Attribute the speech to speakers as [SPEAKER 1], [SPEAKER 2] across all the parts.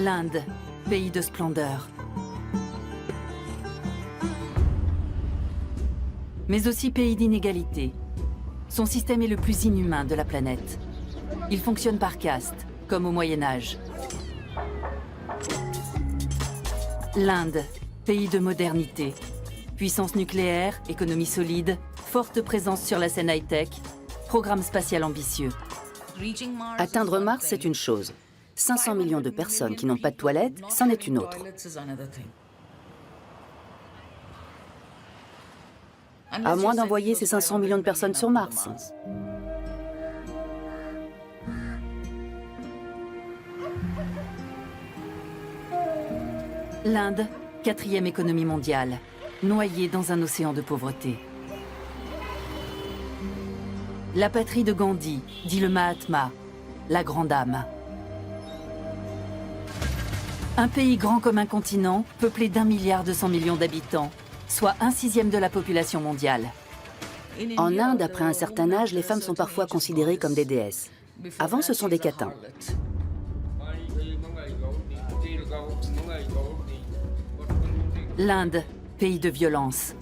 [SPEAKER 1] L'Inde, pays de splendeur. Mais aussi pays d'inégalité. Son système est le plus inhumain de la planète. Il fonctionne par caste, comme au Moyen-Âge. L'Inde, pays de modernité. Puissance nucléaire, économie solide, forte présence sur la scène high-tech, programme spatial ambitieux.
[SPEAKER 2] Atteindre Mars, c'est une chose. 500 millions de personnes qui n'ont pas de toilettes, c'en est une autre. À moins d'envoyer ces 500 millions de personnes sur Mars.
[SPEAKER 1] L'Inde, 4e économie mondiale, noyée dans un océan de pauvreté. La patrie de Gandhi, dit le Mahatma, la grande âme. Un pays grand comme un continent, peuplé d'1,2 milliard d'habitants, soit 1/6 de la population mondiale.
[SPEAKER 2] En Inde, après un certain âge, les femmes sont parfois considérées comme des déesses. Avant, ce sont des catins.
[SPEAKER 1] L'Inde, pays de violence.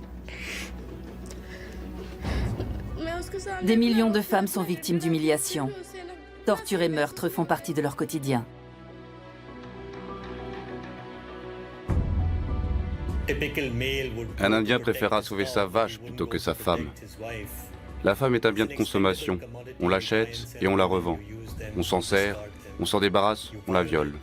[SPEAKER 1] Des millions de femmes sont victimes d'humiliation. Torture et meurtres font partie de leur quotidien.
[SPEAKER 3] Un Indien préférera sauver sa vache plutôt que sa femme. La femme est un bien de consommation. On l'achète et on la revend. On s'en sert, on s'en débarrasse, on la viole.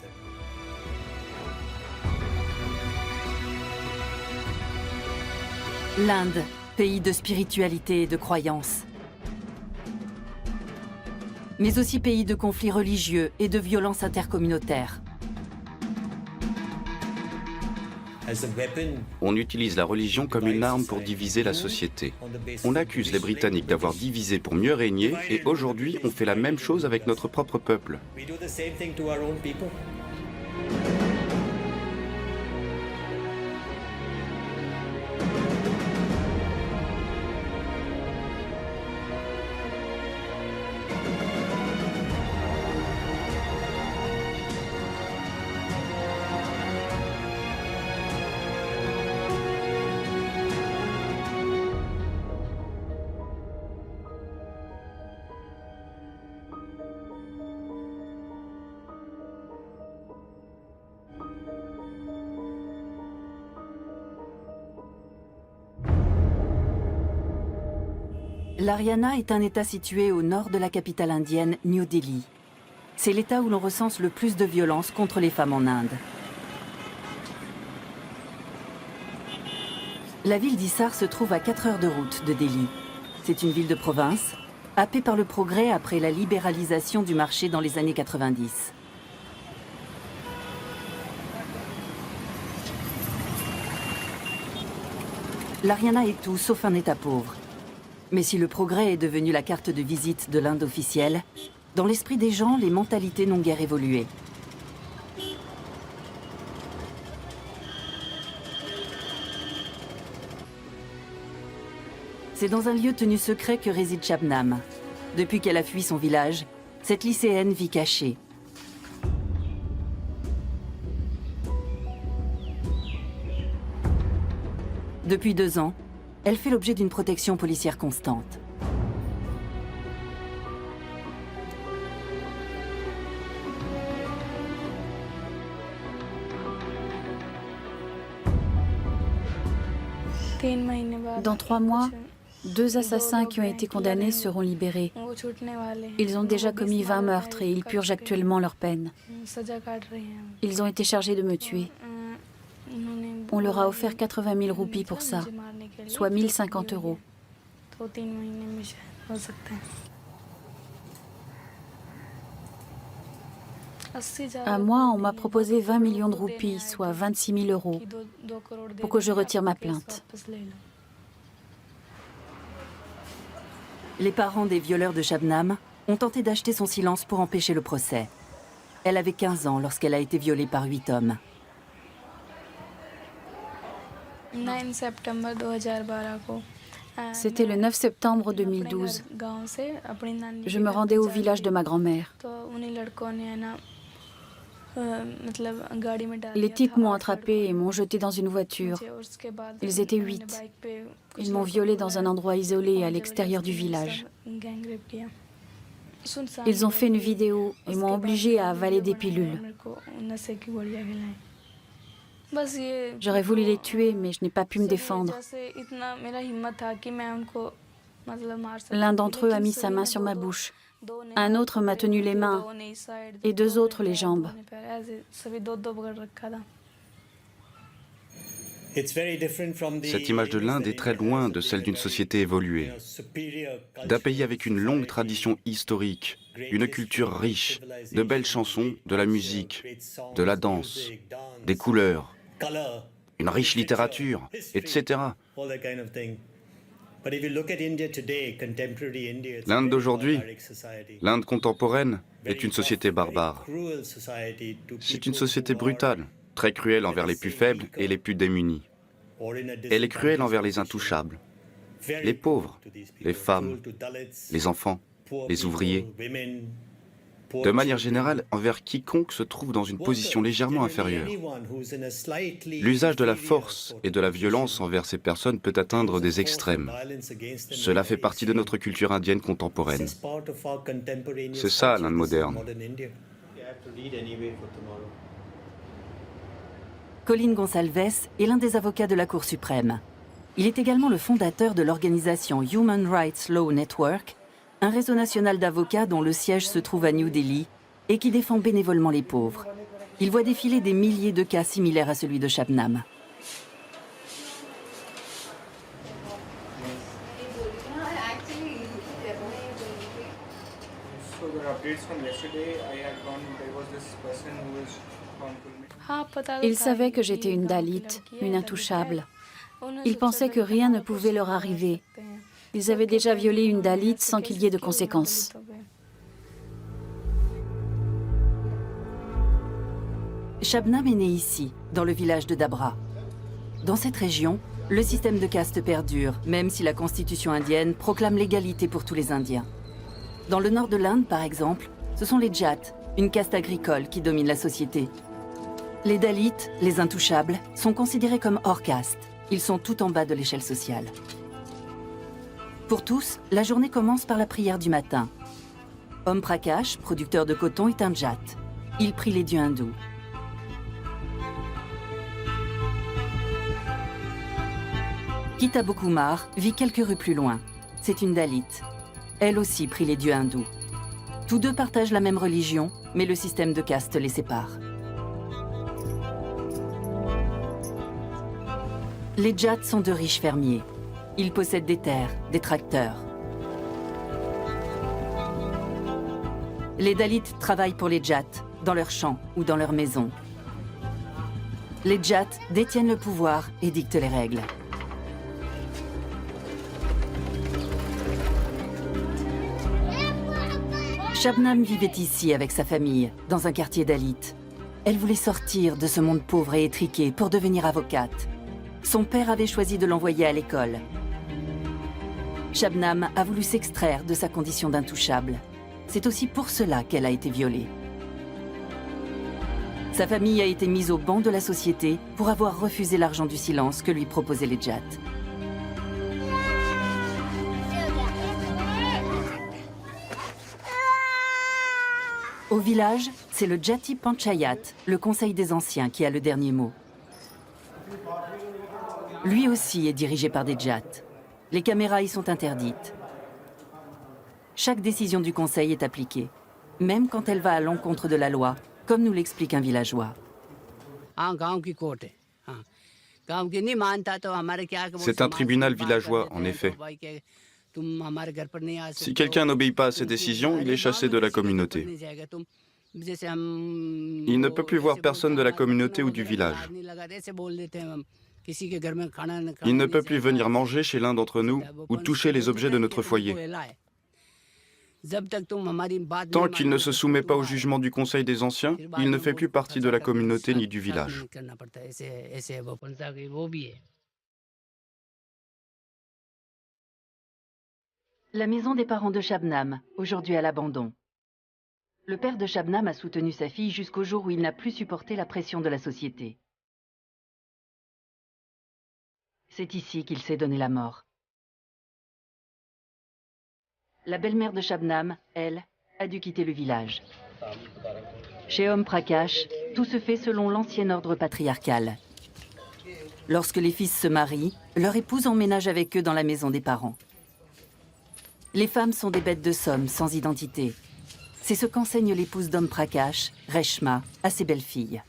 [SPEAKER 1] L'Inde, pays de spiritualité et de croyance. Mais aussi pays de conflits religieux et de violences intercommunautaires.
[SPEAKER 3] On utilise la religion comme une arme pour diviser la société. On accuse les Britanniques d'avoir divisé pour mieux régner et aujourd'hui on fait la même chose avec notre propre peuple.
[SPEAKER 1] L'Haryana est un État situé au nord de la capitale indienne, New Delhi. C'est l'État où l'on recense le plus de violences contre les femmes en Inde. La ville d'Hisar se trouve à 4 heures de route de Delhi. C'est une ville de province, happée par le progrès après la libéralisation du marché dans les années 90. L'Haryana est tout sauf un État pauvre. Mais si le progrès est devenu la carte de visite de l'Inde officielle, dans l'esprit des gens, les mentalités n'ont guère évolué. C'est dans un lieu tenu secret que réside Shabnam. Depuis qu'elle a fui son village, cette lycéenne vit cachée. Depuis 2 ans, elle fait l'objet d'une protection policière constante.
[SPEAKER 4] Dans 3 mois, 2 assassins qui ont été condamnés seront libérés. Ils ont déjà commis 20 meurtres et ils purgent actuellement leur peine. Ils ont été chargés de me tuer. On leur a offert 80 000 roupies pour ça, soit 1050 €. À moi, on m'a proposé 20 millions de roupies, soit 26 000 €, pour que je retire ma plainte.
[SPEAKER 1] Les parents des violeurs de Shabnam ont tenté d'acheter son silence pour empêcher le procès. Elle avait 15 ans lorsqu'elle a été violée par 8 hommes.
[SPEAKER 4] C'était le 9 septembre 2012. Je me rendais au village de ma grand-mère. Les types m'ont attrapée et m'ont jetée dans une voiture. Ils étaient 8. Ils m'ont violée dans un endroit isolé à l'extérieur du village. Ils ont fait une vidéo et m'ont obligée à avaler des pilules. J'aurais voulu les tuer, mais je n'ai pas pu me défendre. L'un d'entre eux a mis sa main sur ma bouche. Un autre m'a tenu les mains et 2 autres les jambes.
[SPEAKER 3] Cette image de l'Inde est très loin de celle d'une société évoluée, d'un pays avec une longue tradition historique, une culture riche, de belles chansons, de la musique, de la danse, des couleurs, une riche littérature, etc. L'Inde d'aujourd'hui, l'Inde contemporaine, est une société barbare. C'est une société brutale, très cruelle envers les plus faibles et les plus démunis. Elle est cruelle envers les intouchables, les pauvres, les femmes, les enfants, les ouvriers. De manière générale, envers quiconque se trouve dans une position légèrement inférieure. L'usage de la force et de la violence envers ces personnes peut atteindre des extrêmes. Cela fait partie de notre culture indienne contemporaine. C'est ça, l'Inde moderne.
[SPEAKER 1] Colin Gonsalves est l'un des avocats de la Cour suprême. Il est également le fondateur de l'organisation Human Rights Law Network, un réseau national d'avocats dont le siège se trouve à New Delhi et qui défend bénévolement les pauvres. Il voit défiler des milliers de cas similaires à celui de Shabnam.
[SPEAKER 4] Ils savaient que j'étais une Dalit, une intouchable. Ils pensaient que rien ne pouvait leur arriver. Ils avaient déjà violé une Dalit sans qu'il y ait de conséquences.
[SPEAKER 1] Shabnam est né ici, dans le village de Dabra. Dans cette région, le système de caste perdure, même si la constitution indienne proclame l'égalité pour tous les Indiens. Dans le nord de l'Inde, par exemple, ce sont les Jats, une caste agricole qui domine la société. Les Dalits, les intouchables, sont considérés comme hors caste. Ils sont tout en bas de l'échelle sociale. Pour tous, la journée commence par la prière du matin. Om Prakash, producteur de coton, est un Jat. Il prie les dieux hindous. Kitabo Kumar vit quelques rues plus loin. C'est une Dalit. Elle aussi prie les dieux hindous. Tous deux partagent la même religion, mais le système de caste les sépare. Les Jats sont de riches fermiers. Ils possèdent des terres, des tracteurs. Les Dalits travaillent pour les Jats, dans leurs champs ou dans leurs maisons. Les Jats détiennent le pouvoir et dictent les règles. Shabnam vivait ici avec sa famille, dans un quartier Dalit. Elle voulait sortir de ce monde pauvre et étriqué pour devenir avocate. Son père avait choisi de l'envoyer à l'école. Shabnam a voulu s'extraire de sa condition d'intouchable. C'est aussi pour cela qu'elle a été violée. Sa famille a été mise au banc de la société pour avoir refusé l'argent du silence que lui proposaient les Jats. Au village, c'est le Jati Panchayat, le conseil des anciens, qui a le dernier mot. Lui aussi est dirigé par des Jats. Les caméras y sont interdites. Chaque décision du conseil est appliquée, même quand elle va à l'encontre de la loi, comme nous l'explique un villageois.
[SPEAKER 3] C'est un tribunal villageois, en effet. Si quelqu'un n'obéit pas à ses décisions, il est chassé de la communauté. Il ne peut plus voir personne de la communauté ou du village. Il ne peut plus venir manger chez l'un d'entre nous ou toucher les objets de notre foyer. Tant qu'il ne se soumet pas au jugement du Conseil des Anciens, il ne fait plus partie de la communauté ni du village.
[SPEAKER 1] La maison des parents de Shabnam, aujourd'hui à l'abandon. Le père de Shabnam a soutenu sa fille jusqu'au jour où il n'a plus supporté la pression de la société. C'est ici qu'il s'est donné la mort. La belle-mère de Shabnam, elle, a dû quitter le village. Chez Om Prakash, tout se fait selon l'ancien ordre patriarcal. Lorsque les fils se marient, leur épouse emménage avec eux dans la maison des parents. Les femmes sont des bêtes de somme, sans identité. C'est ce qu'enseigne l'épouse d'Om Prakash, Reshma, à ses belles-filles.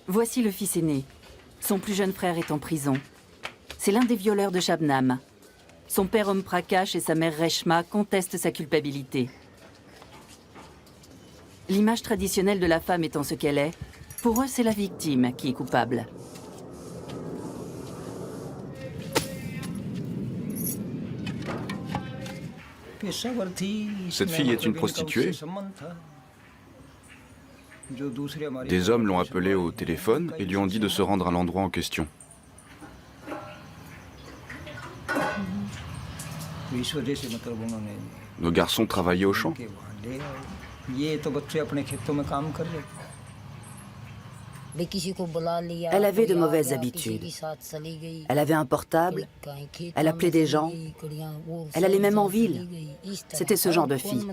[SPEAKER 1] Voici le fils aîné. Son plus jeune frère est en prison. C'est l'un des violeurs de Shabnam. Son père Om Prakash et sa mère Reshma contestent sa culpabilité. L'image traditionnelle de la femme étant ce qu'elle est, pour eux c'est la victime qui est coupable.
[SPEAKER 3] Cette fille est une prostituée. Des hommes l'ont appelée au téléphone et lui ont dit de se rendre à l'endroit en question. Nos garçons travaillaient au champ.
[SPEAKER 2] Elle avait de mauvaises habitudes. Elle avait un portable, elle appelait des gens, elle allait même en ville. C'était ce genre de fille.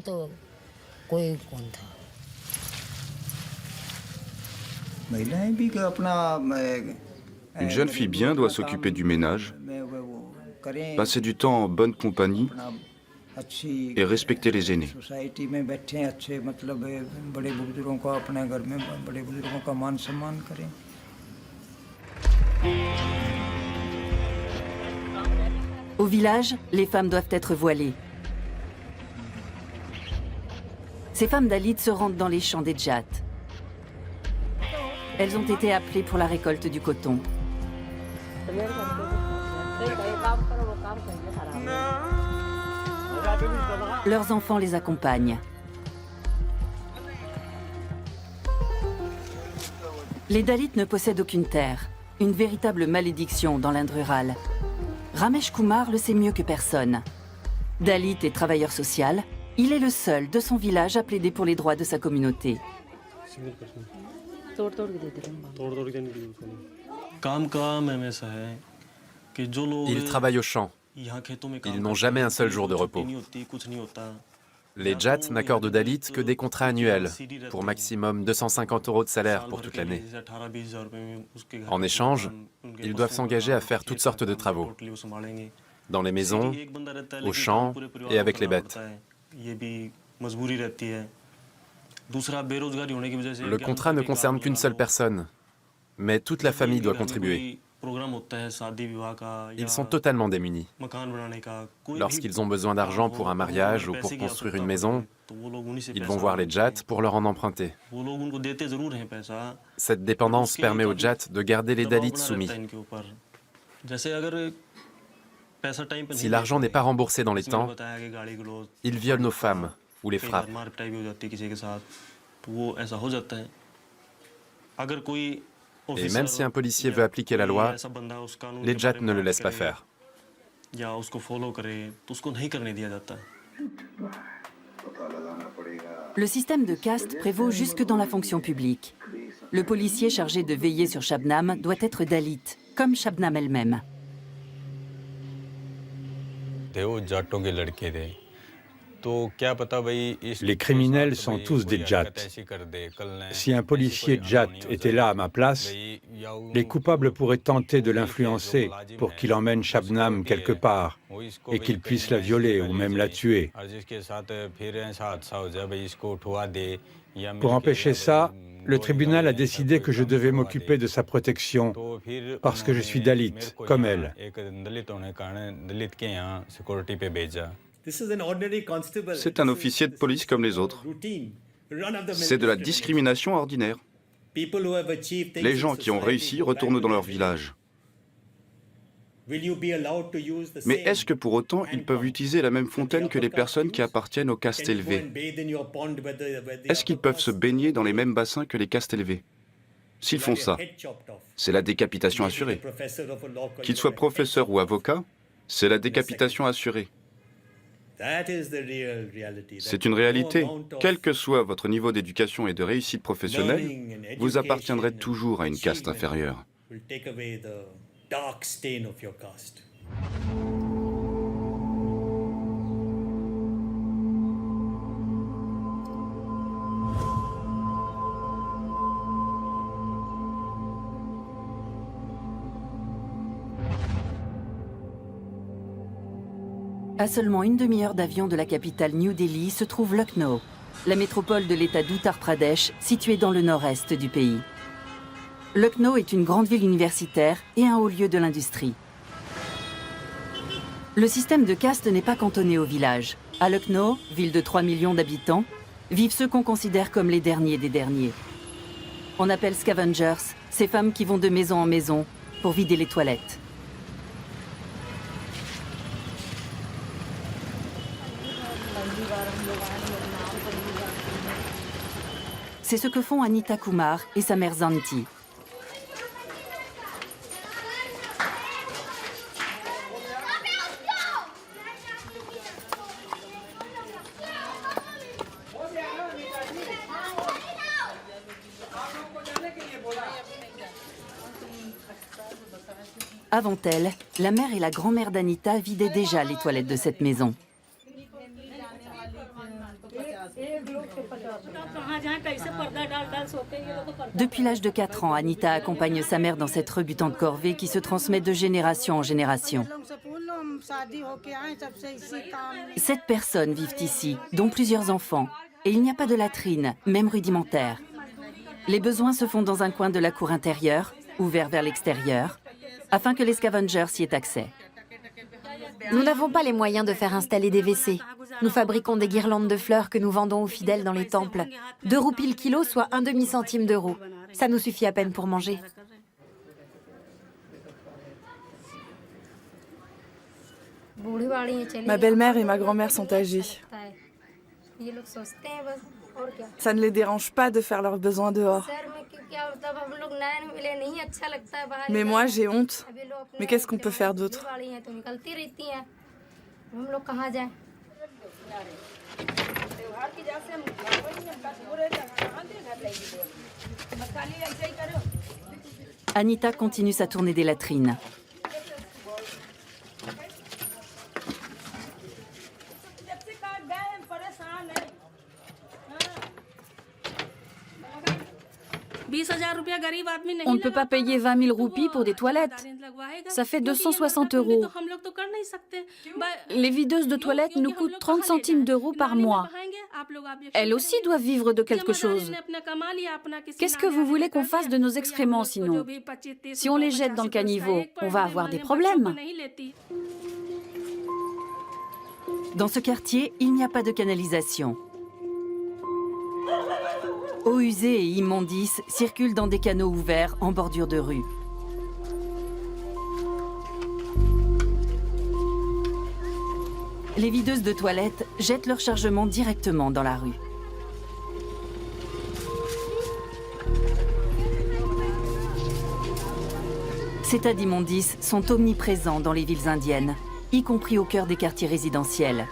[SPEAKER 3] Une jeune fille bien doit s'occuper du ménage, passer du temps en bonne compagnie et respecter les aînés.
[SPEAKER 1] Au village, les femmes doivent être voilées. Ces femmes Dalits se rendent dans les champs des Jats. Elles ont été appelées pour la récolte du coton. Leurs enfants les accompagnent. Les Dalits ne possèdent aucune terre, une véritable malédiction dans l'Inde rurale. Ramesh Kumar le sait mieux que personne. Dalit et travailleur social, il est le seul de son village à plaider pour les droits de sa communauté.
[SPEAKER 5] Ils travaillent au champ. Ils n'ont jamais un seul jour de repos. Les Jats n'accordent Dalit que des contrats annuels, pour maximum 250 € de salaire pour toute l'année. En échange, ils doivent s'engager à faire toutes sortes de travaux, dans les maisons, aux champs et avec les bêtes. Le contrat ne concerne qu'une seule personne, mais toute la famille doit contribuer. Ils sont totalement démunis. Lorsqu'ils ont besoin d'argent pour un mariage ou pour construire une maison, ils vont voir les Jats pour leur en emprunter. Cette dépendance permet aux Jats de garder les Dalits soumis. Si l'argent n'est pas remboursé dans les temps, ils violent nos femmes ou les frappent. Et même si un policier veut appliquer la loi, les Jats ne le laissent pas faire.
[SPEAKER 1] Le système de caste prévaut jusque dans la fonction publique. Le policier chargé de veiller sur Shabnam doit être Dalit, comme Shabnam elle-même.
[SPEAKER 6] Les criminels sont tous des Jats. Si un policier Jat était là à ma place, les coupables pourraient tenter de l'influencer pour qu'il emmène Shabnam quelque part et qu'il puisse la violer ou même la tuer. Pour empêcher ça, le tribunal a décidé que je devais m'occuper de sa protection parce que je suis Dalit, comme elle.
[SPEAKER 3] C'est un officier de police comme les autres. C'est de la discrimination ordinaire. Les gens qui ont réussi retournent dans leur village. Mais est-ce que pour autant ils peuvent utiliser la même fontaine que les personnes qui appartiennent aux castes élevées? Est-ce qu'ils peuvent se baigner dans les mêmes bassins que les castes élevées? S'ils font ça, c'est la décapitation assurée. Qu'ils soient professeurs ou avocats, c'est la décapitation assurée. C'est une réalité. Quel que soit votre niveau d'éducation et de réussite professionnelle, vous appartiendrez toujours à une caste inférieure.
[SPEAKER 1] À seulement une demi-heure d'avion de la capitale New Delhi se trouve Lucknow, la métropole de l'État d'Uttar Pradesh, située dans le nord-est du pays. Lucknow est une grande ville universitaire et un haut lieu de l'industrie. Le système de caste n'est pas cantonné au village. À Lucknow, ville de 3 millions d'habitants, vivent ceux qu'on considère comme les derniers des derniers. On appelle scavengers ces femmes qui vont de maison en maison pour vider les toilettes. C'est ce que font Anita Kumar et sa mère Zanti. Avant elle, la mère et la grand-mère d'Anita vidaient déjà les toilettes de cette maison. Depuis l'âge de 4 ans, Anita accompagne sa mère dans cette rebutante corvée qui se transmet de génération en génération. 7 personnes vivent ici, dont plusieurs enfants, et il n'y a pas de latrine, même rudimentaire. Les besoins se font dans un coin de la cour intérieure, ouvert vers l'extérieur, afin que les scavengers y aient accès.
[SPEAKER 7] Nous n'avons pas les moyens de faire installer des WC. Nous fabriquons des guirlandes de fleurs que nous vendons aux fidèles dans les temples. 2 roupies le kilo, soit 1 demi-centime d'euro. Ça nous suffit à peine pour manger.
[SPEAKER 8] Ma belle-mère et ma grand-mère sont âgées. Ça ne les dérange pas de faire leurs besoins dehors. Mais moi, j'ai honte. Mais qu'est-ce qu'on peut faire d'autre?
[SPEAKER 1] Anita continue sa tournée des latrines.
[SPEAKER 4] On ne peut pas payer 20 000 roupies pour des toilettes. Ça fait 260 euros. Les videuses de toilettes nous coûtent 30 centimes d'euros par mois. Elles aussi doivent vivre de quelque chose. Qu'est-ce que vous voulez qu'on fasse de nos excréments sinon? Si on les jette dans le caniveau, on va avoir des problèmes.
[SPEAKER 1] Dans ce quartier, il n'y a pas de canalisation. Eau usée et immondices circulent dans des canaux ouverts en bordure de rue. Les videuses de toilettes jettent leur chargement directement dans la rue. Ces tas d'immondices sont omniprésents dans les villes indiennes, y compris au cœur des quartiers résidentiels.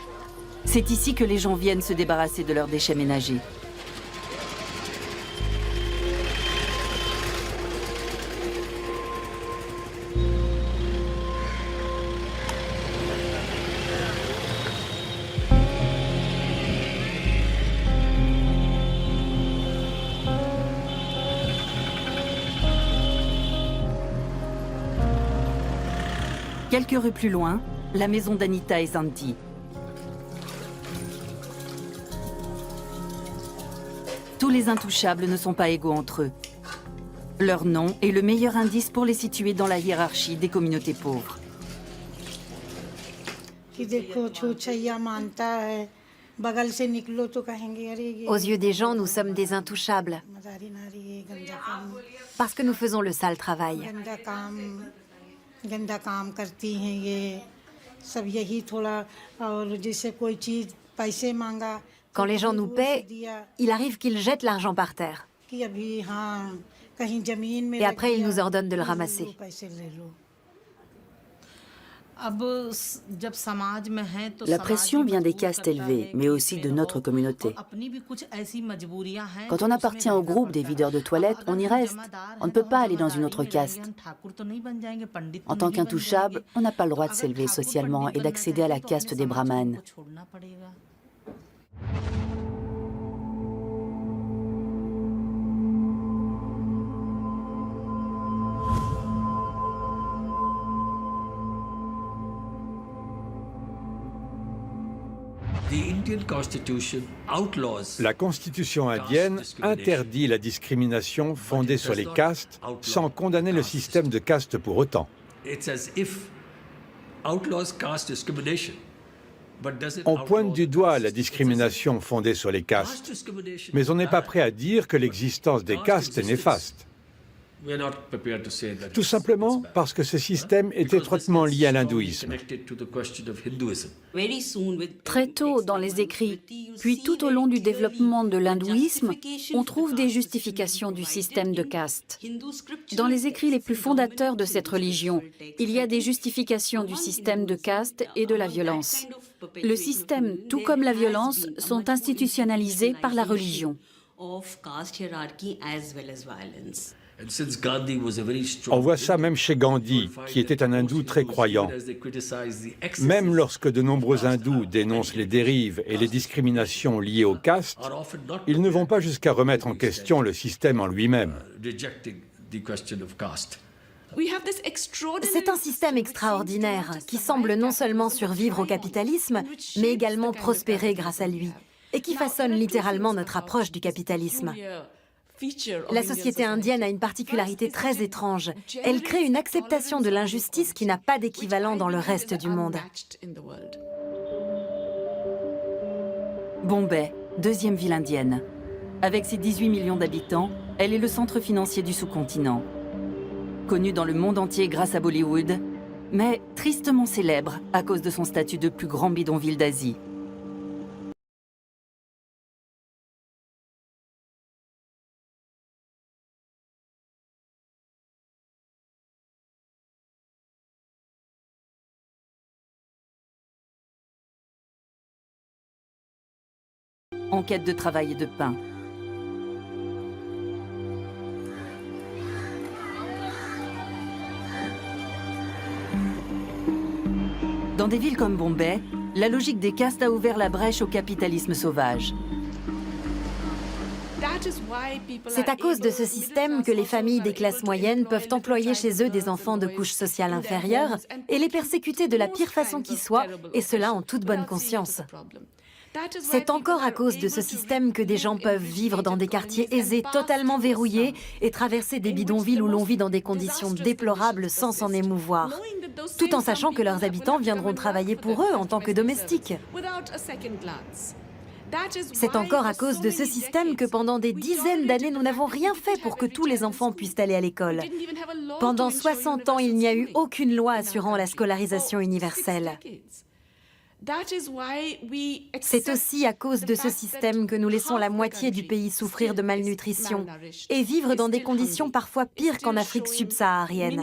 [SPEAKER 1] C'est ici que les gens viennent se débarrasser de leurs déchets ménagers. Quelques rues plus loin, la maison d'Anita et Zanti. Tous les intouchables ne sont pas égaux entre eux. Leur nom est le meilleur indice pour les situer dans la hiérarchie des communautés pauvres.
[SPEAKER 7] Aux yeux des gens, nous sommes des intouchables. Parce que nous faisons le sale travail. Quand les gens nous paient, il arrive qu'ils jettent l'argent par terre. Et après, il nous ordonne de le ramasser.
[SPEAKER 2] La pression vient des castes élevées, mais aussi de notre communauté. Quand on appartient au groupe des videurs de toilettes, on y reste. On ne peut pas aller dans une autre caste. En tant qu'intouchable, on n'a pas le droit de s'élever socialement et d'accéder à la caste des brahmanes.
[SPEAKER 6] La constitution indienne interdit la discrimination fondée sur les castes sans condamner le système de castes pour autant. On pointe du doigt la discrimination fondée sur les castes, mais on n'est pas prêt à dire que l'existence des castes est néfaste. Tout simplement parce que ce système est étroitement lié à l'hindouisme.
[SPEAKER 4] Très tôt dans les écrits, puis tout au long du développement de l'hindouisme, on trouve des justifications du système de caste. Dans les écrits les plus fondateurs de cette religion, il y a des justifications du système de caste et de la violence. Le système, tout comme la violence, sont institutionnalisés par la religion.
[SPEAKER 6] On voit ça même chez Gandhi, qui était un hindou très croyant. Même lorsque de nombreux hindous dénoncent les dérives et les discriminations liées aux castes, ils ne vont pas jusqu'à remettre en question le système en lui-même.
[SPEAKER 7] C'est un système extraordinaire qui semble non seulement survivre au capitalisme, mais également prospérer grâce à lui, et qui façonne littéralement notre approche du capitalisme. La société indienne a une particularité très étrange. Elle crée une acceptation de l'injustice qui n'a pas d'équivalent dans le reste du monde.
[SPEAKER 1] Bombay, deuxième ville indienne. Avec ses 18 millions d'habitants, elle est le centre financier du sous-continent. Connue dans le monde entier grâce à Bollywood, mais tristement célèbre à cause de son statut de plus grand bidonville d'Asie. En quête de travail et de pain. Dans des villes comme Bombay, la logique des castes a ouvert la brèche au capitalisme sauvage.
[SPEAKER 7] C'est à cause de ce système que les familles des classes moyennes peuvent employer chez eux des enfants de couche sociale inférieure et les persécuter de la pire façon qui soit, et cela en toute bonne conscience. C'est encore à cause de ce système que des gens peuvent vivre dans des quartiers aisés totalement verrouillés et traverser des bidonvilles où l'on vit dans des conditions déplorables sans s'en émouvoir, tout en sachant que leurs habitants viendront travailler pour eux en tant que domestiques. C'est encore à cause de ce système que pendant des dizaines d'années, nous n'avons rien fait pour que tous les enfants puissent aller à l'école. Pendant 60 ans, il n'y a eu aucune loi assurant la scolarisation universelle. C'est aussi à cause de ce système que nous laissons la moitié du pays souffrir de malnutrition et vivre dans des conditions parfois pires qu'en Afrique subsaharienne.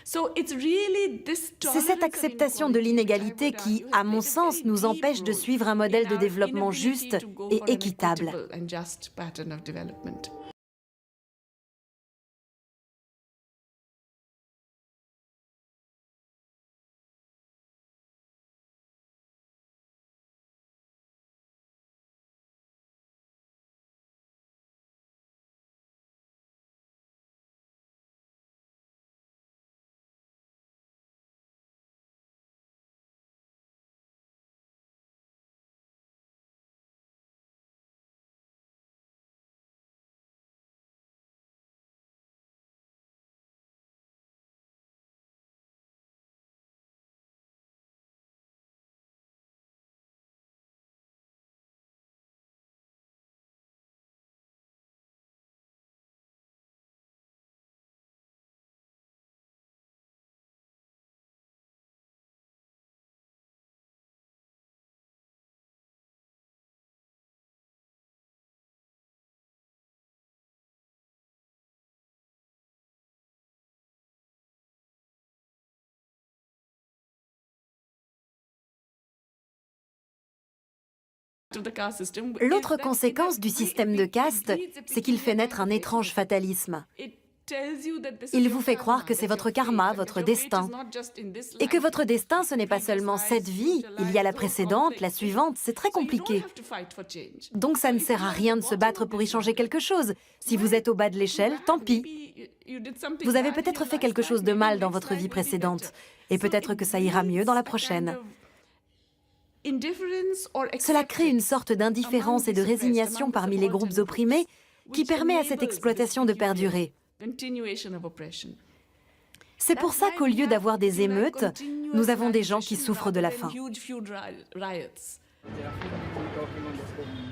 [SPEAKER 7] C'est cette acceptation de l'inégalité qui, à mon sens, nous empêche de suivre un modèle de développement juste et équitable. L'autre conséquence du système de caste, c'est qu'il fait naître un étrange fatalisme. Il vous fait croire que c'est votre karma, votre destin. Et que votre destin, ce n'est pas seulement cette vie, il y a la précédente, la suivante, c'est très compliqué. Donc ça ne sert à rien de se battre pour y changer quelque chose. Si vous êtes au bas de l'échelle, tant pis. Vous avez peut-être fait quelque chose de mal dans votre vie précédente, et peut-être que ça ira mieux dans la prochaine. Cela crée une sorte d'indifférence et de résignation parmi les groupes opprimés qui permet à cette exploitation de perdurer. C'est pour ça qu'au lieu d'avoir des émeutes, nous avons des gens qui souffrent de la faim.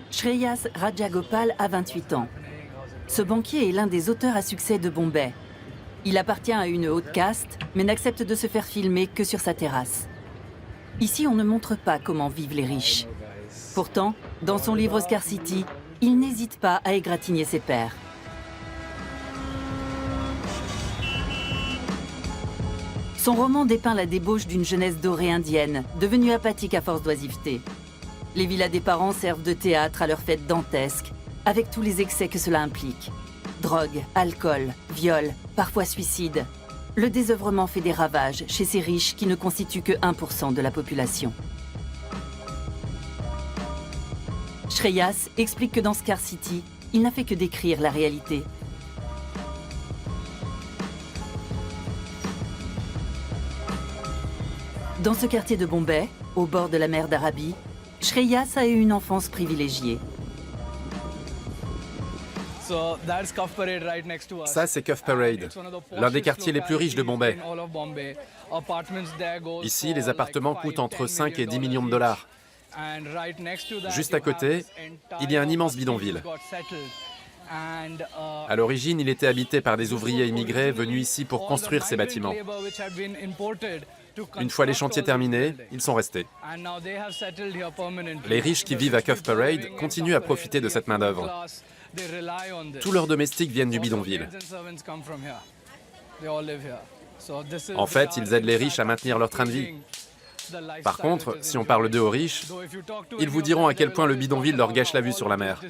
[SPEAKER 1] Shreyas Rajagopal a 28 ans. Ce banquier est l'un des auteurs à succès de Bombay. Il appartient à une haute caste, mais n'accepte de se faire filmer que sur sa terrasse. Ici, on ne montre pas comment vivent les riches. Pourtant, dans son livre Scarcity, il n'hésite pas à égratigner ses pairs. Son roman dépeint la débauche d'une jeunesse dorée indienne, devenue apathique à force d'oisiveté. Les villas des parents servent de théâtre à leurs fêtes dantesques, avec tous les excès que cela implique. Drogue, alcool, viol, parfois suicide. Le désœuvrement fait des ravages chez ces riches qui ne constituent que 1% de la population. Shreyas explique que dans Scarcity, il n'a fait que décrire la réalité. Dans ce quartier de Bombay, au bord de la mer d'Arabie, Shreyas a eu une enfance privilégiée.
[SPEAKER 5] Ça, c'est Cuff Parade, l'un des quartiers les plus riches de Bombay. Ici, les appartements coûtent entre 5 et 10 millions de dollars. Juste à côté, il y a un immense bidonville. À l'origine, il était habité par des ouvriers immigrés venus ici pour construire ces bâtiments. Une fois les chantiers terminés, ils sont restés. Les riches qui vivent à Cuff Parade continuent à profiter de cette main-d'œuvre. Tous leurs domestiques viennent du bidonville. En fait, ils aident les riches à maintenir leur train de vie. Par contre, si on parle d'eux aux riches, ils vous diront à quel point le bidonville leur gâche la vue sur la mer.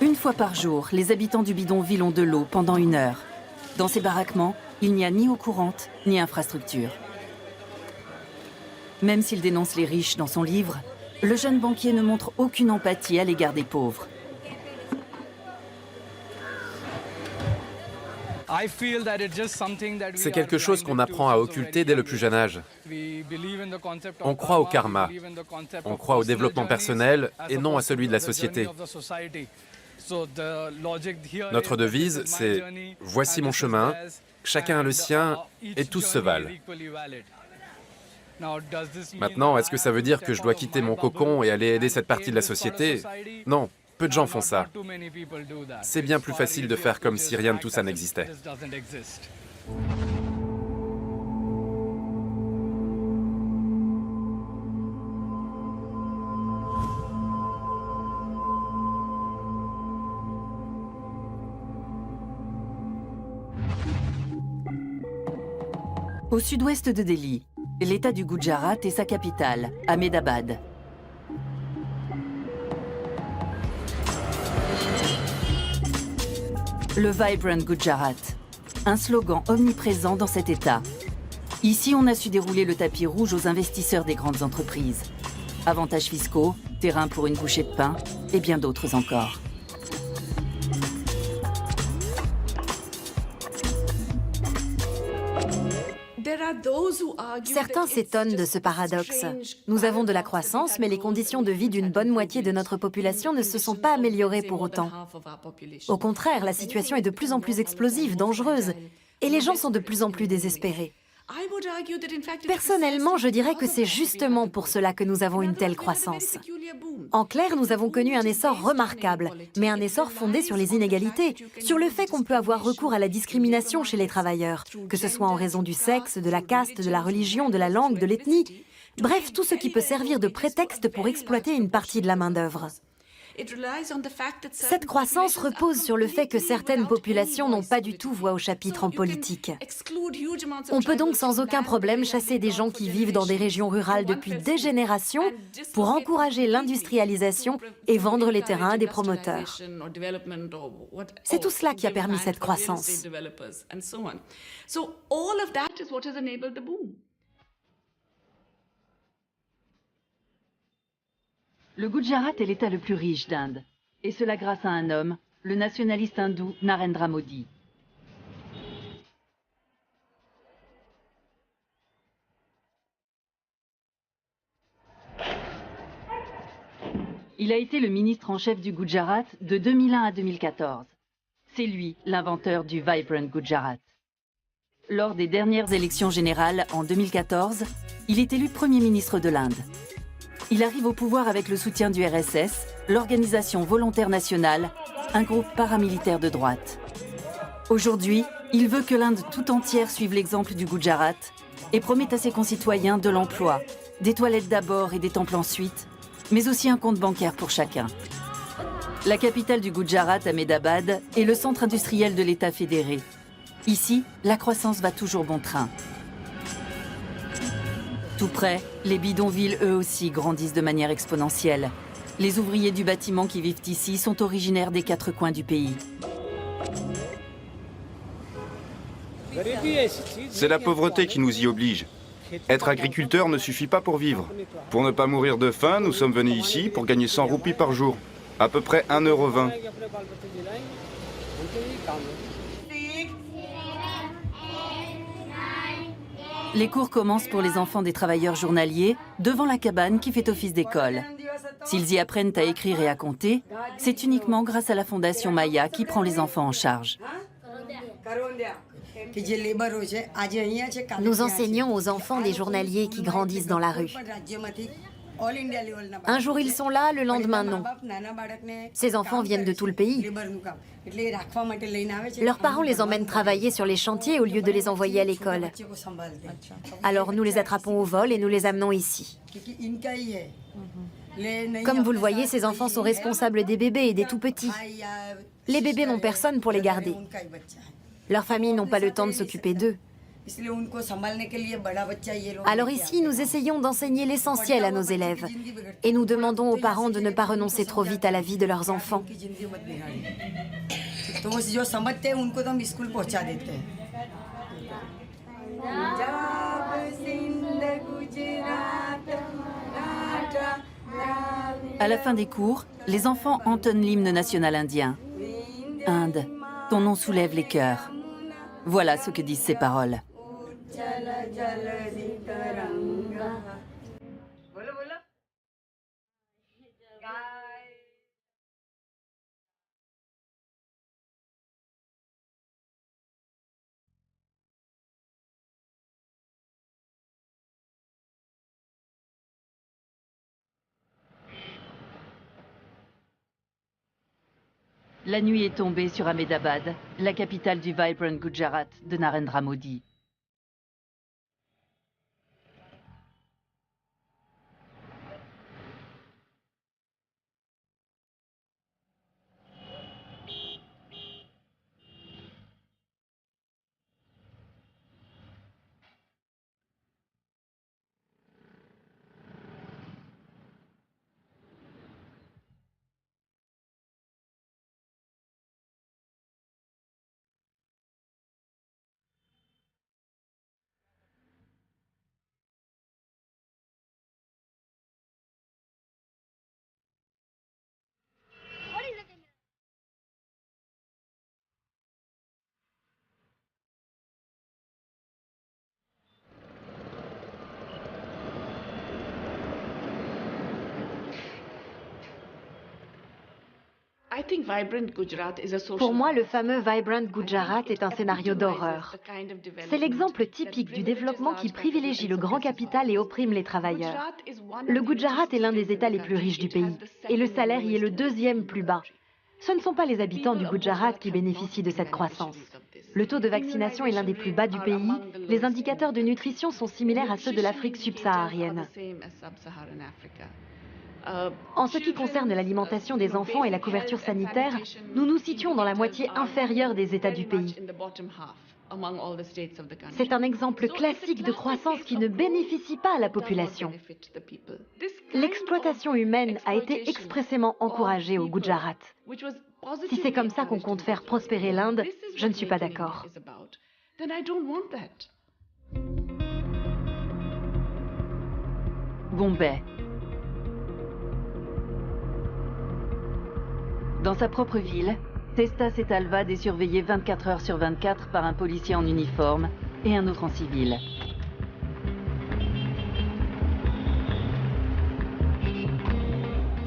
[SPEAKER 1] Une fois par jour, les habitants du bidonville ont de l'eau pendant 1 heure. Dans ces baraquements, il n'y a ni eau courante, ni infrastructure. Même s'il dénonce les riches dans son livre, le jeune banquier ne montre aucune empathie à l'égard des pauvres.
[SPEAKER 5] C'est quelque chose qu'on apprend à occulter dès le plus jeune âge. On croit au karma, on croit au développement personnel et non à celui de la société. Notre devise, c'est « Voici mon chemin, chacun a le sien et tous se valent ». Maintenant, est-ce que ça veut dire que je dois quitter mon cocon et aller aider cette partie de la société? Non, peu de gens font ça. C'est bien plus facile de faire comme si rien de tout ça n'existait.
[SPEAKER 1] Au sud-ouest de Delhi, l'État du Gujarat et sa capitale, Ahmedabad. Le Vibrant Gujarat, un slogan omniprésent dans cet État. Ici, on a su dérouler le tapis rouge aux investisseurs des grandes entreprises. Avantages fiscaux, terrain pour une bouchée de pain et bien d'autres encore.
[SPEAKER 7] Certains s'étonnent de ce paradoxe. Nous avons de la croissance, mais les conditions de vie d'une bonne moitié de notre population ne se sont pas améliorées pour autant. Au contraire, la situation est de plus en plus explosive, dangereuse, et les gens sont de plus en plus désespérés. Personnellement, je dirais que c'est justement pour cela que nous avons une telle croissance. En clair, nous avons connu un essor remarquable, mais un essor fondé sur les inégalités, sur le fait qu'on peut avoir recours à la discrimination chez les travailleurs, que ce soit en raison du sexe, de la caste, de la religion, de la langue, de l'ethnie, bref, tout ce qui peut servir de prétexte pour exploiter une partie de la main-d'œuvre. Cette croissance repose sur le fait que certaines populations n'ont pas du tout voix au chapitre en politique. On peut donc sans aucun problème chasser des gens qui vivent dans des régions rurales depuis des générations pour encourager l'industrialisation et vendre les terrains à des promoteurs. C'est tout cela qui a permis cette croissance.
[SPEAKER 1] Le Gujarat est l'État le plus riche d'Inde, et cela grâce à un homme, le nationaliste hindou Narendra Modi. Il a été le ministre en chef du Gujarat de 2001 à 2014. C'est lui, l'inventeur du Vibrant Gujarat. Lors des dernières élections générales en 2014, il est élu Premier ministre de l'Inde. Il arrive au pouvoir avec le soutien du RSS, l'Organisation volontaire nationale, un groupe paramilitaire de droite. Aujourd'hui, il veut que l'Inde tout entière suive l'exemple du Gujarat et promet à ses concitoyens de l'emploi, des toilettes d'abord et des temples ensuite, mais aussi un compte bancaire pour chacun. La capitale du Gujarat, Ahmedabad, est le centre industriel de l'État fédéré. Ici, la croissance va toujours bon train. Tout près, les bidonvilles, eux aussi, grandissent de manière exponentielle. Les ouvriers du bâtiment qui vivent ici sont originaires des 4 coins du pays.
[SPEAKER 3] C'est la pauvreté qui nous y oblige. Être agriculteur ne suffit pas pour vivre. Pour ne pas mourir de faim, nous sommes venus ici pour gagner 100 roupies par jour, à peu près 1,20 €.
[SPEAKER 1] Les cours commencent pour les enfants des travailleurs journaliers devant la cabane qui fait office d'école. S'ils y apprennent à écrire et à compter, c'est uniquement grâce à la fondation Maya qui prend les enfants en charge.
[SPEAKER 7] Nous enseignons aux enfants des journaliers qui grandissent dans la rue. Un jour ils sont là, le lendemain non. Ces enfants viennent de tout le pays. Leurs parents les emmènent travailler sur les chantiers au lieu de les envoyer à l'école. Alors nous les attrapons au vol et nous les amenons ici. Comme vous le voyez, ces enfants sont responsables des bébés et des tout-petits. Les bébés n'ont personne pour les garder. Leurs familles n'ont pas le temps de s'occuper d'eux. Alors ici, nous essayons d'enseigner l'essentiel à nos élèves. Et nous demandons aux parents de ne pas renoncer trop vite à la vie de leurs enfants.
[SPEAKER 1] À la fin des cours, les enfants entonnent l'hymne national indien. Inde, ton nom soulève les cœurs. Voilà ce que disent ces paroles. La nuit est tombée sur Ahmedabad, la capitale du Vibrant Gujarat de Narendra Modi.
[SPEAKER 7] Pour moi, le fameux Vibrant Gujarat est un scénario d'horreur. C'est l'exemple typique du développement qui privilégie le grand capital et opprime les travailleurs. Le Gujarat est l'un des États les plus riches du pays, et le salaire y est le 2e plus bas. Ce ne sont pas les habitants du Gujarat qui bénéficient de cette croissance. Le taux de vaccination est l'un des plus bas du pays. Les indicateurs de nutrition sont similaires à ceux de l'Afrique subsaharienne. En ce qui concerne l'alimentation des enfants et la couverture sanitaire, nous nous situons dans la moitié inférieure des États du pays. C'est un exemple classique de croissance qui ne bénéficie pas à la population. L'exploitation humaine a été expressément encouragée au Gujarat. Si c'est comme ça qu'on compte faire prospérer l'Inde, je ne suis pas d'accord.
[SPEAKER 1] Bombay. Dans sa propre ville, Testa Setalvad est surveillé 24 heures sur 24 par un policier en uniforme et un autre en civil.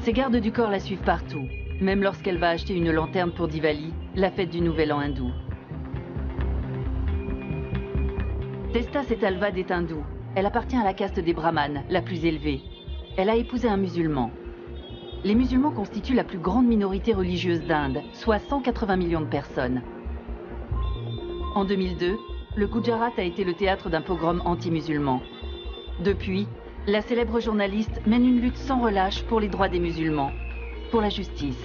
[SPEAKER 1] Ses gardes du corps la suivent partout, même lorsqu'elle va acheter une lanterne pour Diwali, la fête du Nouvel An hindou. Testa Setalvad est hindoue. Elle appartient à la caste des brahmanes, la plus élevée. Elle a épousé un musulman. Les musulmans constituent la plus grande minorité religieuse d'Inde, soit 180 millions de personnes. En 2002, le Gujarat a été le théâtre d'un pogrom anti-musulman. Depuis, la célèbre journaliste mène une lutte sans relâche pour les droits des musulmans, pour la justice.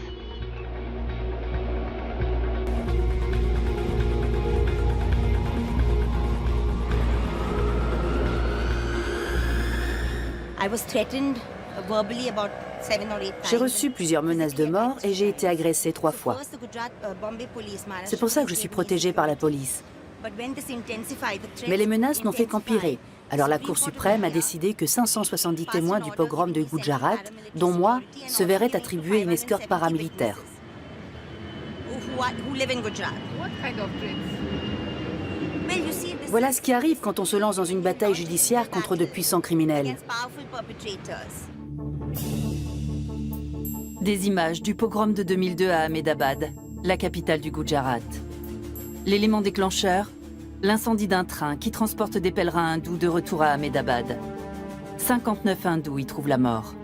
[SPEAKER 2] J'ai reçu plusieurs menaces de mort et j'ai été agressée 3 fois. C'est pour ça que je suis protégée par la police. Mais les menaces n'ont fait qu'empirer. Alors la Cour suprême a décidé que 570 témoins du pogrom de Gujarat, dont moi, se verraient attribuer une escorte paramilitaire. Voilà ce qui arrive quand on se lance dans une bataille judiciaire contre de puissants criminels.
[SPEAKER 1] Des images du pogrom de 2002 à Ahmedabad, la capitale du Gujarat. L'élément déclencheur, l'incendie d'un train qui transporte des pèlerins hindous de retour à Ahmedabad. 59 hindous y trouvent la mort.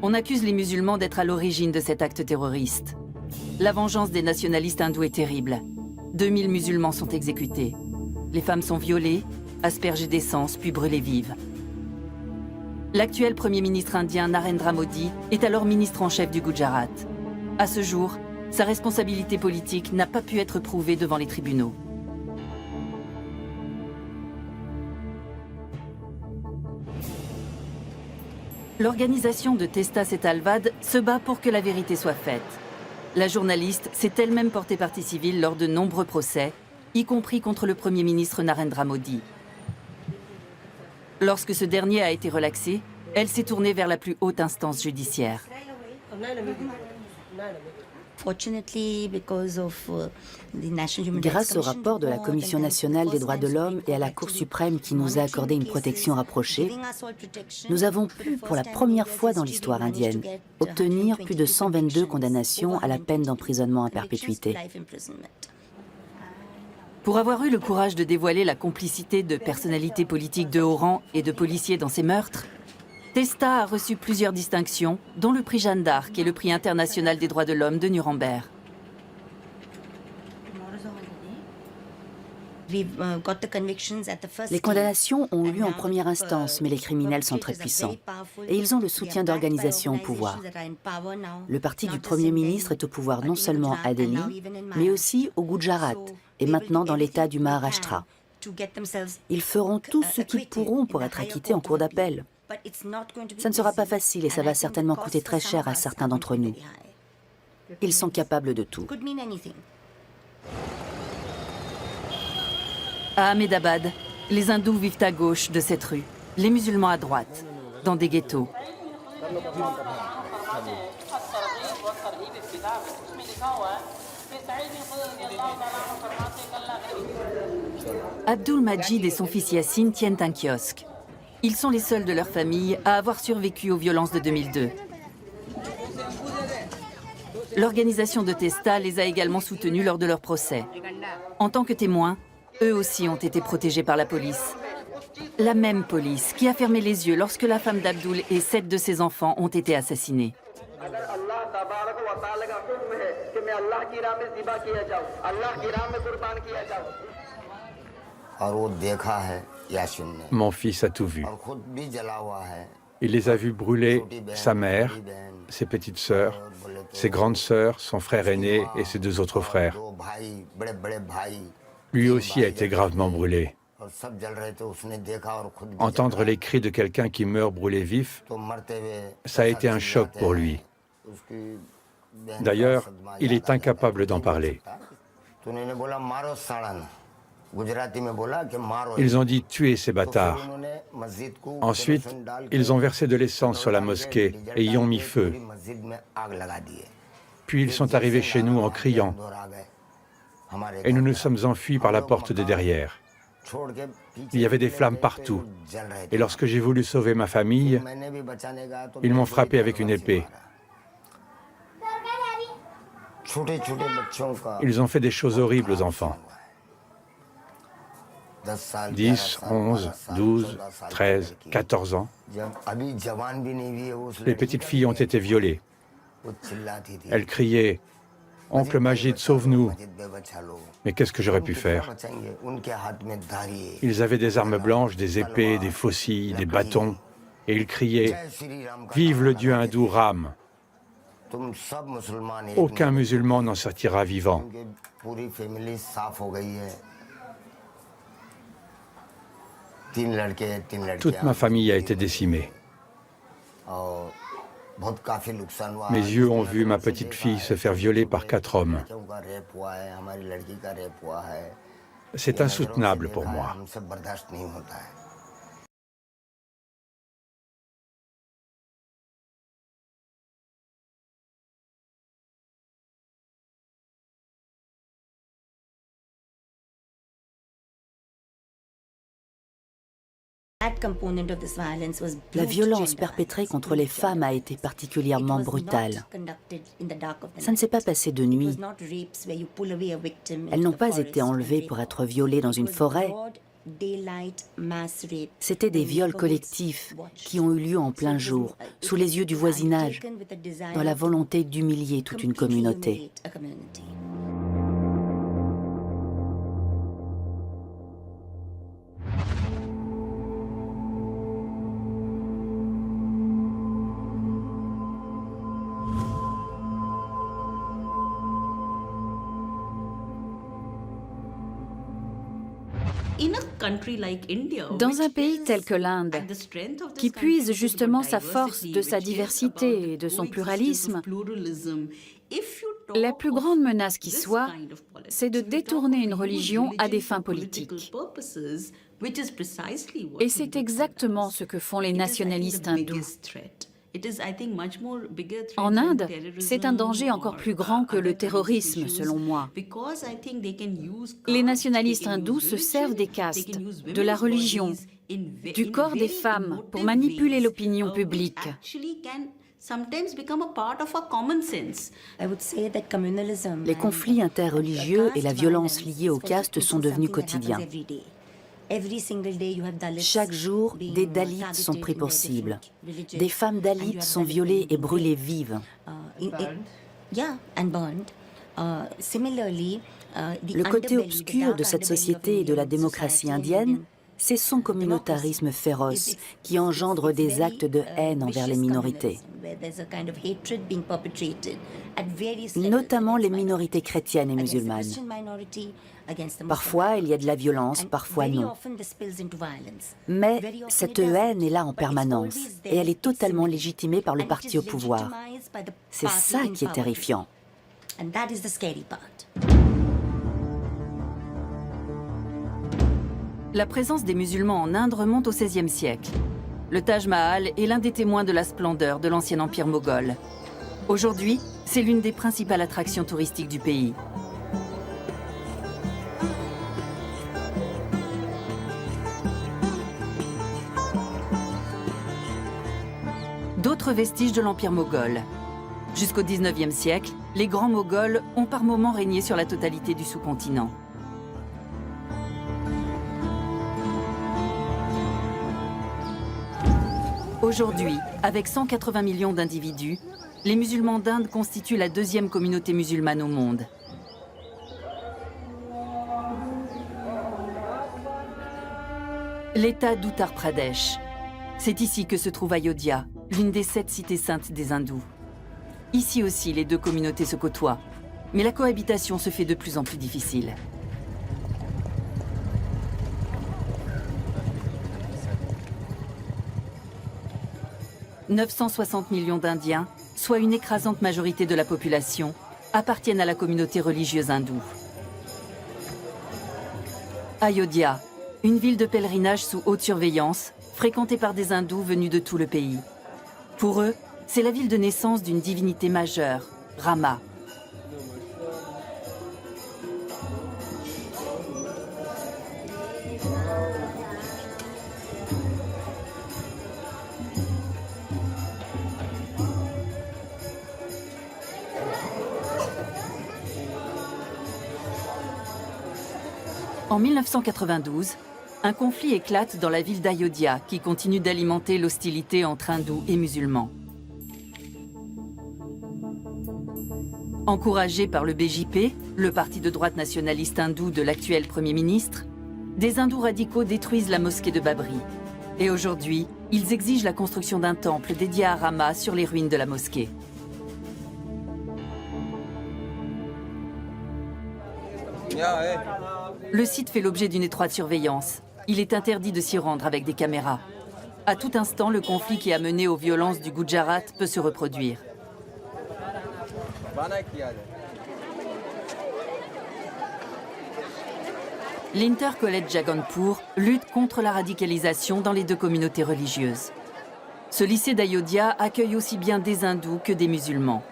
[SPEAKER 1] On accuse les musulmans d'être à l'origine de cet acte terroriste. La vengeance des nationalistes hindous est terrible. 2000 musulmans sont exécutés. Les femmes sont violées, aspergées d'essence puis brûlées vives. L'actuel Premier ministre indien Narendra Modi est alors ministre en chef du Gujarat. À ce jour, sa responsabilité politique n'a pas pu être prouvée devant les tribunaux. L'organisation de Testa Setalvad se bat pour que la vérité soit faite. La journaliste s'est elle-même portée partie civile lors de nombreux procès, y compris contre le Premier ministre Narendra Modi. Lorsque ce dernier a été relaxé, elle s'est tournée vers la plus haute instance judiciaire.
[SPEAKER 2] Grâce au rapport de la Commission nationale des droits de l'homme et à la Cour suprême qui nous a accordé une protection rapprochée, nous avons pu, pour la première fois dans l'histoire indienne, obtenir plus de 122 condamnations à la peine d'emprisonnement à perpétuité.
[SPEAKER 1] Pour avoir eu le courage de dévoiler la complicité de personnalités politiques de haut rang et de policiers dans ces meurtres, Testa a reçu plusieurs distinctions, dont le prix Jeanne d'Arc et le prix international des droits de l'homme de Nuremberg.
[SPEAKER 2] Les condamnations ont eu lieu en première instance, mais les criminels sont très puissants. Et ils ont le soutien d'organisations au pouvoir. Le parti du Premier ministre est au pouvoir non seulement à Delhi, mais aussi au Gujarat, et maintenant dans l'État du Maharashtra. Ils feront tout ce qu'ils pourront pour être acquittés en cour d'appel. Ça ne sera pas facile et ça va certainement coûter très cher à certains d'entre nous. Ils sont capables de tout.
[SPEAKER 1] À Ahmedabad, les hindous vivent à gauche de cette rue, les musulmans à droite, dans des ghettos. Abdul Majid et son fils Yassine tiennent un kiosque. Ils sont les seuls de leur famille à avoir survécu aux violences de 2002. L'organisation de Testa les a également soutenus lors de leur procès. En tant que témoins, eux aussi ont été protégés par la police. La même police qui a fermé les yeux lorsque la femme d'Abdul et 7 de ses enfants ont été assassinés.
[SPEAKER 9] और वो देखा है
[SPEAKER 6] Mon fils a tout vu. Il les a vus brûler sa mère, ses petites sœurs, ses grandes sœurs, son frère aîné et ses 2 autres frères. Lui aussi a été gravement brûlé. Entendre les cris de quelqu'un qui meurt brûlé vif, ça a été un choc pour lui. D'ailleurs, il est incapable d'en parler. Ils ont dit « tuez ces bâtards ». Ensuite, ils ont versé de l'essence sur la mosquée et y ont mis feu. Puis ils sont arrivés chez nous en criant. Et nous nous sommes enfuis par la porte de derrière. Il y avait des flammes partout. Et lorsque j'ai voulu sauver ma famille, ils m'ont frappé avec une épée. Ils ont fait des choses horribles aux enfants. 10, 11, 12, 13, 14 ans. Les petites filles ont été violées. Elles criaient « Oncle Majid, sauve-nous !» Mais qu'est-ce que j'aurais pu faire? Ils avaient des armes blanches, des épées, des faucilles, des bâtons. Et ils criaient « Vive le Dieu hindou Ram !» Aucun musulman n'en sortira vivant. Toute ma famille a été décimée. Mes yeux ont vu ma petite fille se faire violer par 4 hommes. C'est insoutenable pour moi.
[SPEAKER 2] La violence perpétrée contre les femmes a été particulièrement brutale. Ça ne s'est pas passé de nuit. Elles n'ont pas été enlevées pour être violées dans une forêt. C'étaient des viols collectifs qui ont eu lieu en plein jour, sous les yeux du voisinage, dans la volonté d'humilier toute une communauté.
[SPEAKER 4] Dans un pays tel que l'Inde, qui puise justement sa force de sa diversité et de son pluralisme, la plus grande menace qui soit, c'est de détourner une religion à des fins politiques. Et c'est exactement ce que font les nationalistes hindous. En Inde, c'est un danger encore plus grand que le terrorisme, selon moi. Les nationalistes hindous se servent des castes, de la religion, du corps des femmes pour manipuler l'opinion publique.
[SPEAKER 2] Les conflits interreligieux et la violence liée aux castes sont devenus quotidiens. Chaque jour, des Dalits sont pris pour cible. Des femmes Dalits sont violées et brûlées vives. Le côté obscur de cette société et de la démocratie indienne, c'est son communautarisme féroce qui engendre des actes de haine envers les minorités, notamment les minorités chrétiennes et musulmanes. Parfois, il y a de la violence, parfois non. Mais cette haine est là en permanence et elle est totalement légitimée par le parti au pouvoir. C'est ça qui est terrifiant.
[SPEAKER 1] La présence des musulmans en Inde remonte au XVIe siècle. Le Taj Mahal est l'un des témoins de la splendeur de l'ancien empire moghol. Aujourd'hui, c'est l'une des principales attractions touristiques du pays. D'autres vestiges de l'empire moghol. Jusqu'au XIXe siècle, les grands Moghols ont par moments régné sur la totalité du sous-continent. Aujourd'hui, avec 180 millions d'individus, les musulmans d'Inde constituent la deuxième communauté musulmane au monde. L'État d'Uttar Pradesh. C'est ici que se trouve Ayodhya, l'une des 7 cités saintes des hindous. Ici aussi, les deux communautés se côtoient, mais la cohabitation se fait de plus en plus difficile. « 960 millions d'Indiens, soit une écrasante majorité de la population, appartiennent à la communauté religieuse hindoue. Ayodhya, une ville de pèlerinage sous haute surveillance, fréquentée par des hindous venus de tout le pays. Pour eux, c'est la ville de naissance d'une divinité majeure, Rama. En 1992, un conflit éclate dans la ville d'Ayodhya qui continue d'alimenter l'hostilité entre hindous et musulmans. Encouragés par le BJP, le parti de droite nationaliste hindou de l'actuel Premier ministre, des hindous radicaux détruisent la mosquée de Babri. Et aujourd'hui, ils exigent la construction d'un temple dédié à Rama sur les ruines de la mosquée. Le site fait l'objet d'une étroite surveillance. Il est interdit de s'y rendre avec des caméras. À tout instant, le conflit qui a mené aux violences du Gujarat peut se reproduire. L'Inter College Jaganpur lutte contre la radicalisation dans les deux communautés religieuses. Ce lycée d'Ayodhya accueille aussi bien des hindous que des musulmans.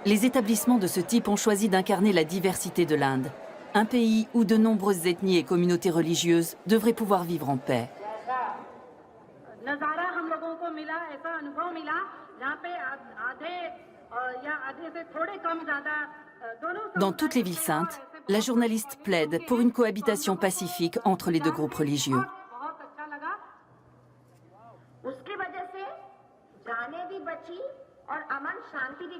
[SPEAKER 1] Les établissements de ce type ont choisi d'incarner la diversité de l'Inde, un pays où de nombreuses ethnies et communautés religieuses devraient pouvoir vivre en paix. Dans toutes les villes saintes, la journaliste plaide pour une cohabitation pacifique entre les deux groupes religieux.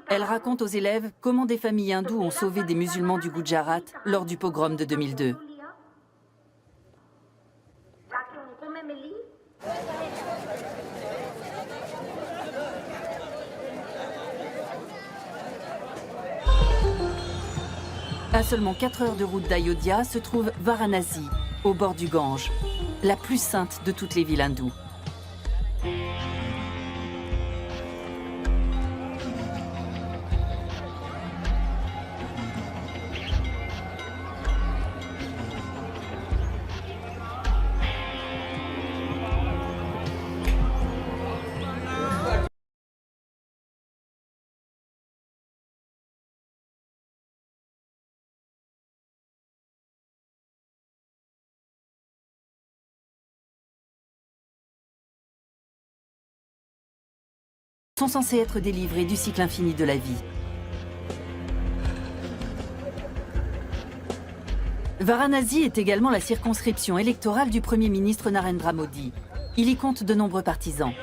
[SPEAKER 1] Elle raconte aux élèves comment des familles hindoues ont sauvé des musulmans du Gujarat lors du pogrom de 2002. À seulement 4 heures de route d'Ayodhya se trouve Varanasi, au bord du Gange, la plus sainte de toutes les villes hindoues. Sont censés être délivrés du cycle infini de la vie. Varanasi est également la circonscription électorale du Premier ministre Narendra Modi. Il y compte de nombreux partisans.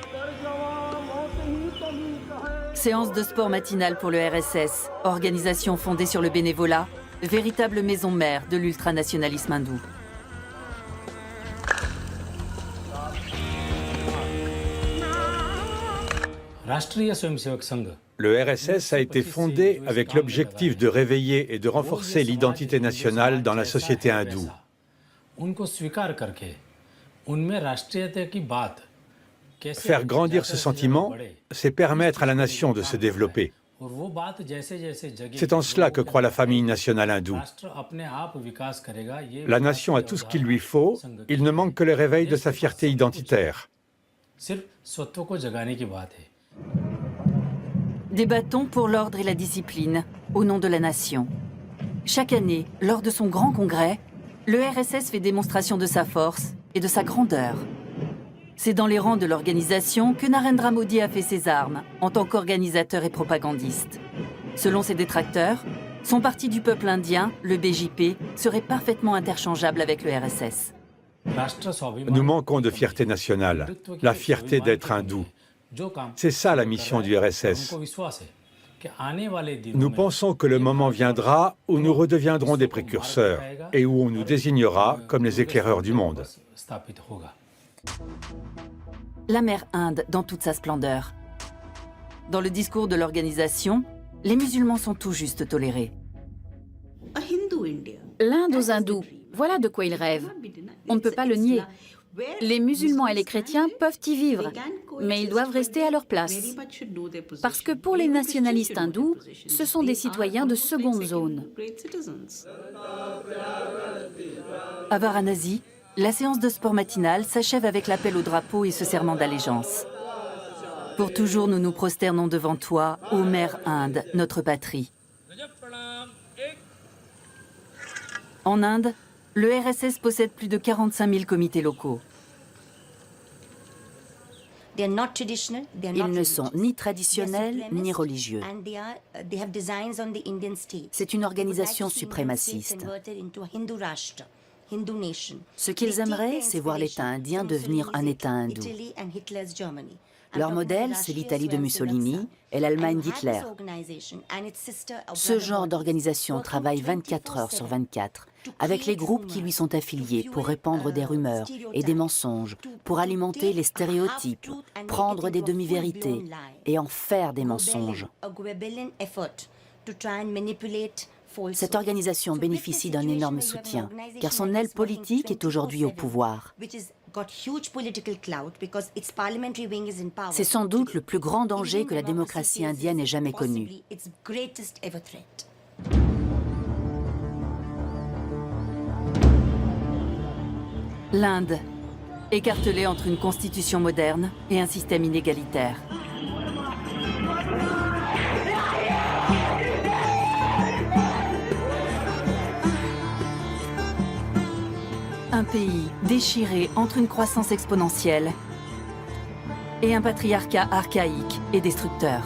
[SPEAKER 1] Séance de sport matinale pour le RSS, organisation fondée sur le bénévolat, véritable maison mère de l'ultranationalisme hindou.
[SPEAKER 6] Le RSS a été fondé avec l'objectif de réveiller et de renforcer l'identité nationale dans la société hindoue. Faire grandir ce sentiment, c'est permettre à la nation de se développer. C'est en cela que croit la famille nationale hindoue. La nation a tout ce qu'il lui faut, il ne manque que le réveil de sa fierté identitaire.
[SPEAKER 1] Des bâtons pour l'ordre et la discipline, au nom de la nation. Chaque année, lors de son grand congrès, le RSS fait démonstration de sa force et de sa grandeur. C'est dans les rangs de l'organisation que Narendra Modi a fait ses armes, en tant qu'organisateur et propagandiste. Selon ses détracteurs, son parti du peuple indien, le BJP, serait parfaitement interchangeable avec le RSS.
[SPEAKER 6] Nous manquons de fierté nationale, la fierté d'être hindou. C'est ça la mission du RSS. Nous pensons que le moment viendra où nous redeviendrons des précurseurs et où on nous désignera comme les éclaireurs du monde.
[SPEAKER 1] La mer Inde dans toute sa splendeur. Dans le discours de l'organisation, les musulmans sont tout juste tolérés.
[SPEAKER 4] L'Inde aux hindous, voilà de quoi ils rêvent. On ne peut pas le nier. Les musulmans et les chrétiens peuvent y vivre, mais ils doivent rester à leur place. Parce que pour les nationalistes hindous, ce sont des citoyens de seconde zone.
[SPEAKER 1] À Varanasi, la séance de sport matinale s'achève avec l'appel au drapeau et ce serment d'allégeance. Pour toujours, nous nous prosternons devant toi, ô mère Inde, notre patrie. En Inde, le RSS possède plus de 45 000 comités locaux.
[SPEAKER 2] Ils ne sont ni traditionnels ni religieux. C'est une organisation suprémaciste. Ce qu'ils aimeraient, c'est voir l'État indien devenir un État hindou. Leur modèle, c'est l'Italie de Mussolini et l'Allemagne d'Hitler. Ce genre d'organisation travaille 24 heures sur 24, avec les groupes qui lui sont affiliés pour répandre des rumeurs et des mensonges, pour alimenter les stéréotypes, prendre des demi-vérités et en faire des mensonges. Cette organisation bénéficie d'un énorme soutien, car son aile politique est aujourd'hui au pouvoir. C'est sans doute le plus grand danger que la démocratie indienne ait jamais connu.
[SPEAKER 1] L'Inde, écartelée entre une constitution moderne et un système inégalitaire. Un pays déchiré entre une croissance exponentielle et un patriarcat archaïque et destructeur.